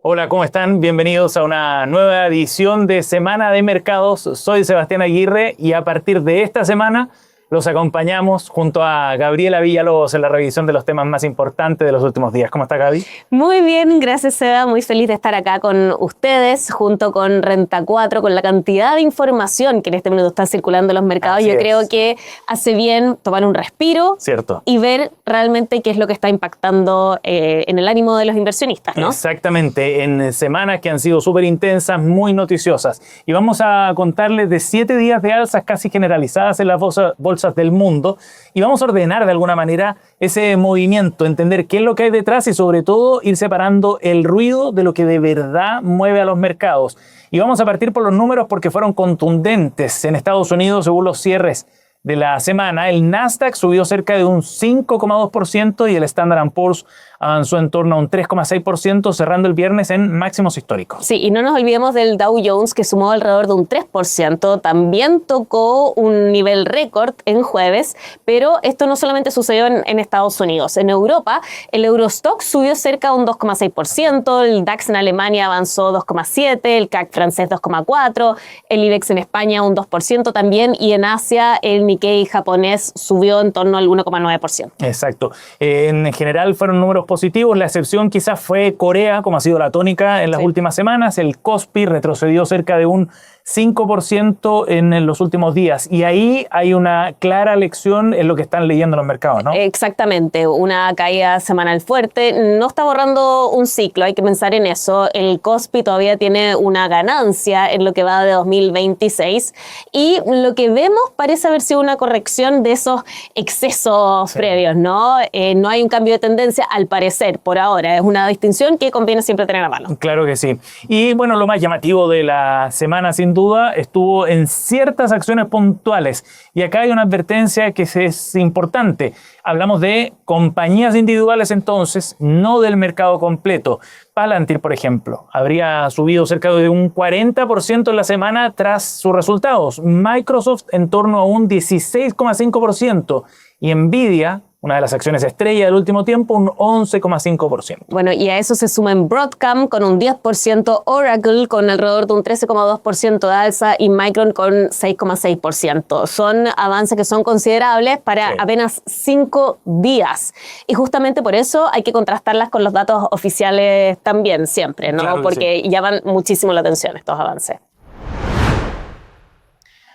Hola, ¿cómo están? Bienvenidos a una nueva edición de Semana de Mercados. Soy Sebastián Aguirre y a partir de esta semana los acompañamos junto a Gabriela Villalobos en la revisión de los temas más importantes de los últimos días. ¿Cómo está, Gaby? Muy bien, gracias, Seba. Muy feliz de estar acá con ustedes, junto con Renta 4, con la cantidad de información que en este minuto está circulando en los mercados. Así Yo es. creo que hace bien tomar un respiro. Cierto. Y ver realmente qué es lo que está impactando en el ánimo de los inversionistas, ¿no? Exactamente, en semanas que han sido súper intensas, muy noticiosas. Y vamos a contarles de 7 días de alzas casi generalizadas en las bolsas del mundo. Y vamos a ordenar de alguna manera ese movimiento, entender qué es lo que hay detrás y sobre todo ir separando el ruido de lo que de verdad mueve a los mercados. Y vamos a partir por los números porque fueron contundentes en Estados Unidos según los cierres de la semana. El Nasdaq subió cerca de un 5,2% y el Standard & Poor's avanzó en torno a un 3,6%, cerrando el viernes en máximos históricos. Sí, y no nos olvidemos del Dow Jones, que sumó alrededor de un 3%, también tocó un nivel récord en jueves, pero esto no solamente sucedió en Estados Unidos. En Europa, el Eurostoxx subió cerca de un 2,6%, el DAX en Alemania avanzó 2,7%, el CAC francés 2,4%, el IBEX en España un 2% también, y en Asia el Nikkei japonés subió en torno al 1,9%. Exacto. En general fueron números positivos. La excepción quizás fue Corea, como ha sido la tónica en las últimas semanas. El Kospi retrocedió cerca de un 5% en los últimos días. Y ahí hay una clara lección en lo que están leyendo los mercados, ¿no? Exactamente, una caída semanal fuerte. No está borrando un ciclo, hay que pensar en eso. El Kospi todavía tiene una ganancia en lo que va de 2026 y lo que vemos parece haber sido una corrección de esos excesos previos, ¿no? No hay un cambio de tendencia, al parecer, por ahora. Es una distinción que conviene siempre tener a mano. Claro que sí. Y bueno, lo más llamativo de la semana, sin duda, estuvo en ciertas acciones puntuales. Y acá hay una advertencia que es importante. Hablamos de compañías individuales entonces, no del mercado completo. Palantir, por ejemplo, habría subido cerca de un 40% en la semana tras sus resultados. Microsoft en torno a un 16,5%. Y Nvidia, una de las acciones estrella del último tiempo, un 11,5%. Bueno, y a eso se suman Broadcom con un 10%, Oracle con alrededor de un 13,2% de alza y Micron con 6,6%. Son avances que son considerables para apenas 5 días. Y justamente por eso hay que contrastarlas con los datos oficiales también, siempre, ¿no? Claro, porque llaman muchísimo la atención estos avances.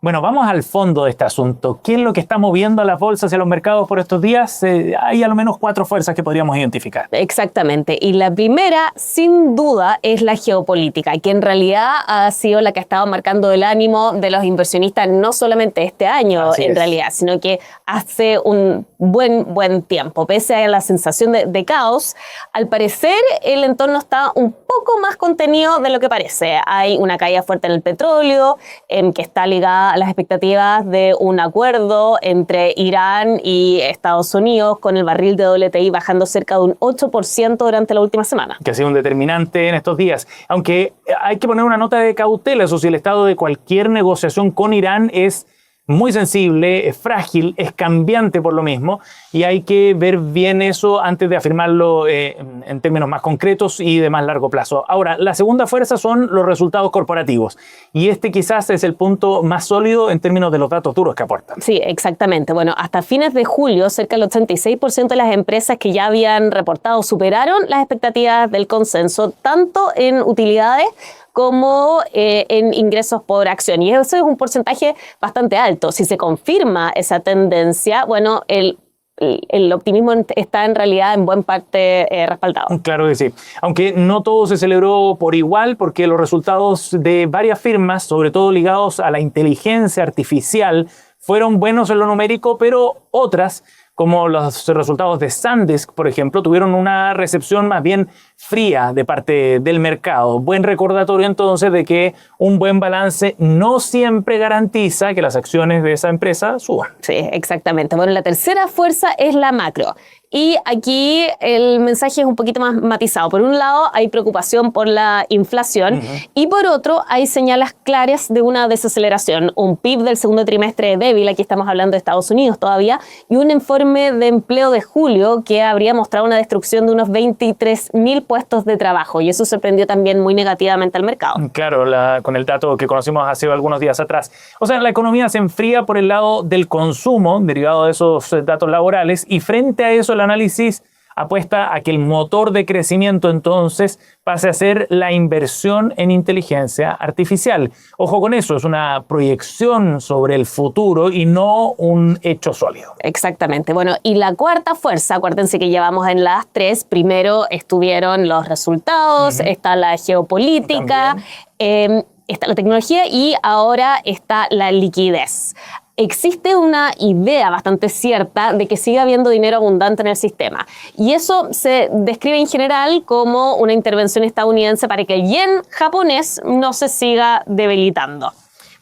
Bueno, vamos al fondo de este asunto. ¿Qué es lo que está moviendo a las bolsas y a los mercados por estos días? Hay a lo menos 4 fuerzas que podríamos identificar. Exactamente. Y la primera, sin duda, es la geopolítica, que en realidad ha sido la que ha estado marcando el ánimo de los inversionistas, no solamente este año, en realidad, sino que hace un buen tiempo. Pese a la sensación de caos, al parecer el entorno está un poco más contenido de lo que parece. Hay una caída fuerte en el petróleo, que está ligada a las expectativas de un acuerdo entre Irán y Estados Unidos, con el barril de WTI bajando cerca de un 8% durante la última semana. Que ha sido un determinante en estos días. Aunque hay que poner una nota de cautela, eso sí, el estado de cualquier negociación con Irán es muy sensible, es frágil, es cambiante por lo mismo, y hay que ver bien eso antes de afirmarlo en términos más concretos y de más largo plazo. Ahora, la segunda fuerza son los resultados corporativos, y este quizás es el punto más sólido en términos de los datos duros que aportan. Sí, exactamente. Bueno, hasta fines de julio, cerca del 86% de las empresas que ya habían reportado superaron las expectativas del consenso, tanto en utilidades como en ingresos por acción. Y eso es un porcentaje bastante alto. Si se confirma esa tendencia, bueno, el optimismo está en realidad en buena parte respaldado. Claro que sí. Aunque no todo se celebró por igual, porque los resultados de varias firmas, sobre todo ligados a la inteligencia artificial, fueron buenos en lo numérico, pero otras, como los resultados de SanDisk, por ejemplo, tuvieron una recepción más bien fría de parte del mercado. Buen recordatorio entonces de que un buen balance no siempre garantiza que las acciones de esa empresa suban. Sí, exactamente. Bueno, la tercera fuerza es la macro. Y aquí el mensaje es un poquito más matizado. Por un lado, hay preocupación por la inflación y por otro, hay señales claras de una desaceleración. Un PIB del segundo trimestre débil, aquí estamos hablando de Estados Unidos todavía, y un informe de empleo de julio que habría mostrado una destrucción de unos 23.000 puestos de trabajo, y eso sorprendió también muy negativamente al mercado. Claro, con el dato que conocimos hace algunos días atrás. O sea, la economía se enfría por el lado del consumo, derivado de esos datos laborales, y frente a eso el análisis apuesta a que el motor de crecimiento entonces pase a ser la inversión en inteligencia artificial. Ojo con eso, es una proyección sobre el futuro y no un hecho sólido. Exactamente. Bueno, y la cuarta fuerza, acuérdense que llevamos en las tres, primero estuvieron los resultados, está la geopolítica, está la tecnología y ahora está la liquidez. Existe una idea bastante cierta de que sigue habiendo dinero abundante en el sistema. Y eso se describe en general como una intervención estadounidense para que el yen japonés no se siga debilitando.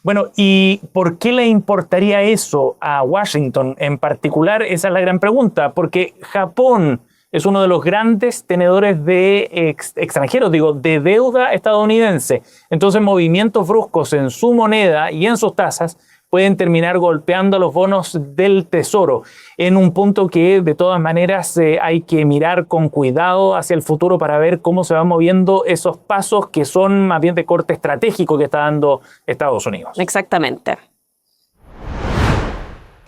Bueno, ¿y por qué le importaría eso a Washington en particular? Esa es la gran pregunta, porque Japón es uno de los grandes tenedores de extranjeros, de deuda estadounidense. Entonces, movimientos bruscos en su moneda y en sus tasas pueden terminar golpeando a los bonos del Tesoro, en un punto que de todas maneras hay que mirar con cuidado hacia el futuro para ver cómo se van moviendo esos pasos que son más bien de corte estratégico que está dando Estados Unidos. Exactamente.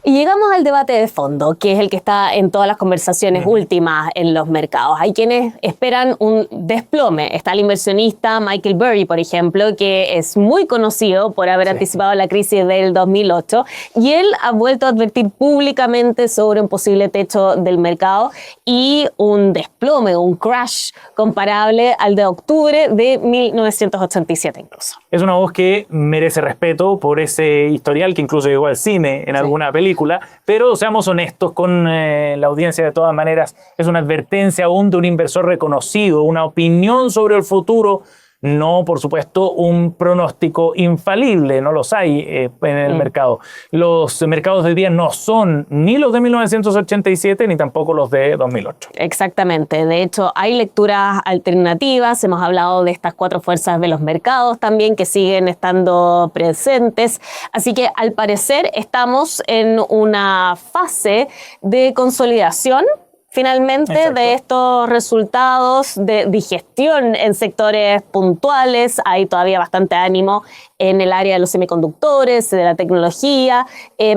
Y llegamos al debate de fondo, que es el que está en todas las conversaciones últimas en los mercados. Hay quienes esperan un desplome. Está el inversionista Michael Burry, por ejemplo, que es muy conocido por haber anticipado la crisis del 2008, y él ha vuelto a advertir públicamente sobre un posible techo del mercado y un desplome, un crash comparable al de octubre de 1987 incluso. Es una voz que merece respeto por ese historial que incluso llegó al cine en alguna película, pero seamos honestos con la audiencia de todas maneras. Es una advertencia aún de un inversor reconocido, una opinión sobre el futuro, no, por supuesto, un pronóstico infalible, no los hay en el mercado. Los mercados de hoy día no son ni los de 1987 ni tampoco los de 2008. Exactamente. De hecho, hay lecturas alternativas. Hemos hablado de estas cuatro fuerzas de los mercados también que siguen estando presentes. Así que, al parecer, estamos en una fase de consolidación finalmente de estos resultados de digestión en sectores puntuales. Hay todavía bastante ánimo en el área de los semiconductores, de la tecnología.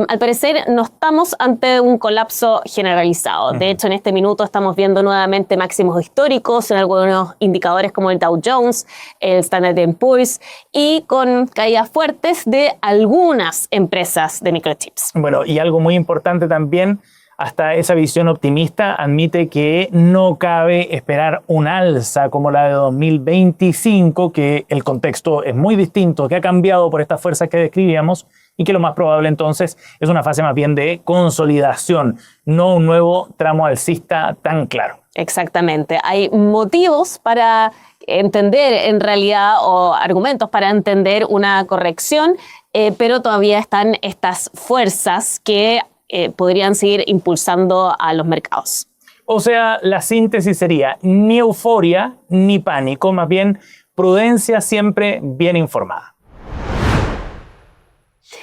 Al parecer no estamos ante un colapso generalizado. De hecho, en este minuto estamos viendo nuevamente máximos históricos en algunos indicadores como el Dow Jones, el Standard & Poor's, y con caídas fuertes de algunas empresas de microchips. Bueno, y algo muy importante también, hasta esa visión optimista admite que no cabe esperar un alza como la de 2025, que el contexto es muy distinto, que ha cambiado por estas fuerzas que describíamos y que lo más probable entonces es una fase más bien de consolidación, no un nuevo tramo alcista tan claro. Exactamente. Hay motivos para entender en realidad o argumentos para entender una corrección, pero todavía están estas fuerzas que podrían seguir impulsando a los mercados. O sea, la síntesis sería ni euforia ni pánico, más bien prudencia siempre bien informada.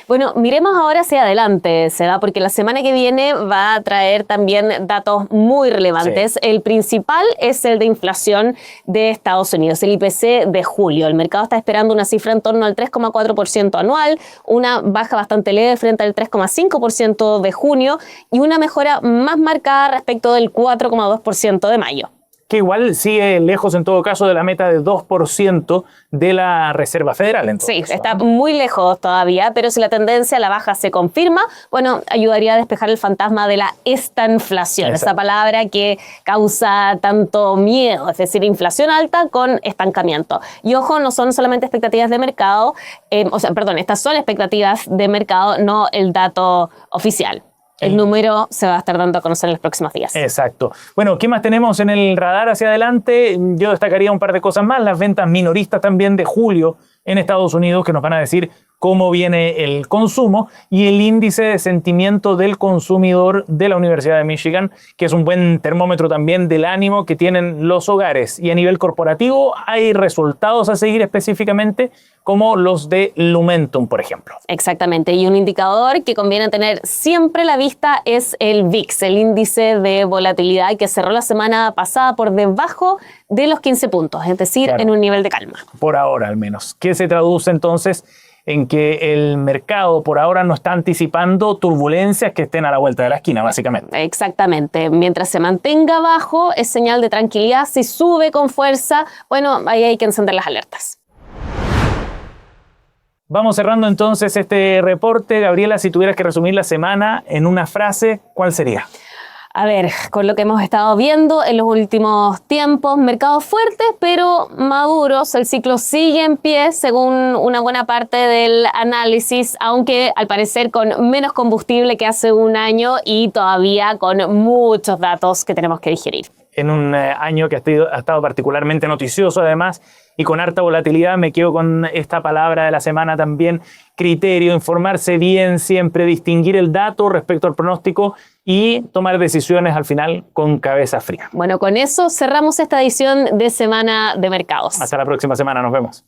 Bueno, miremos ahora hacia adelante, Seba, porque la semana que viene va a traer también datos muy relevantes. Sí. El principal es el de inflación de Estados Unidos, el IPC de julio. El mercado está esperando una cifra en torno al 3,4% anual, una baja bastante leve frente al 3,5% de junio y una mejora más marcada respecto del 4,2% de mayo. Que igual sigue lejos en todo caso de la meta de 2% de la Reserva Federal. Sí, está muy lejos todavía, pero si la tendencia a la baja se confirma, bueno, ayudaría a despejar el fantasma de la estanflación, esa palabra que causa tanto miedo, es decir, inflación alta con estancamiento. Y ojo, no son solamente expectativas de mercado, estas son expectativas de mercado, no el dato oficial. El número se va a estar dando a conocer en los próximos días. Exacto. Bueno, ¿qué más tenemos en el radar hacia adelante? Yo destacaría un par de cosas más. Las ventas minoristas también de julio en Estados Unidos que nos van a decir cómo viene el consumo, y el índice de sentimiento del consumidor de la Universidad de Michigan, que es un buen termómetro también del ánimo que tienen los hogares. Y a nivel corporativo hay resultados a seguir específicamente, como los de Lumentum, por ejemplo. Exactamente, y un indicador que conviene tener siempre a la vista es el VIX, el índice de volatilidad, que cerró la semana pasada por debajo de los 15 puntos, es decir, claro, en un nivel de calma. Por ahora al menos. ¿Qué se traduce entonces en que el mercado por ahora no está anticipando turbulencias que estén a la vuelta de la esquina, básicamente? Exactamente. Mientras se mantenga bajo, es señal de tranquilidad. Si sube con fuerza, bueno, ahí hay que encender las alertas. Vamos cerrando entonces este reporte. Gabriela, si tuvieras que resumir la semana en una frase, ¿cuál sería? A ver, con lo que hemos estado viendo en los últimos tiempos, mercados fuertes pero maduros, el ciclo sigue en pie según una buena parte del análisis, aunque al parecer con menos combustible que hace un año y todavía con muchos datos que tenemos que digerir. En un año que ha estado particularmente noticioso además y con harta volatilidad, me quedo con esta palabra de la semana también: criterio, informarse bien siempre, distinguir el dato respecto al pronóstico y tomar decisiones al final con cabeza fría. Bueno, con eso cerramos esta edición de Semana de Mercados. Hasta la próxima semana, nos vemos.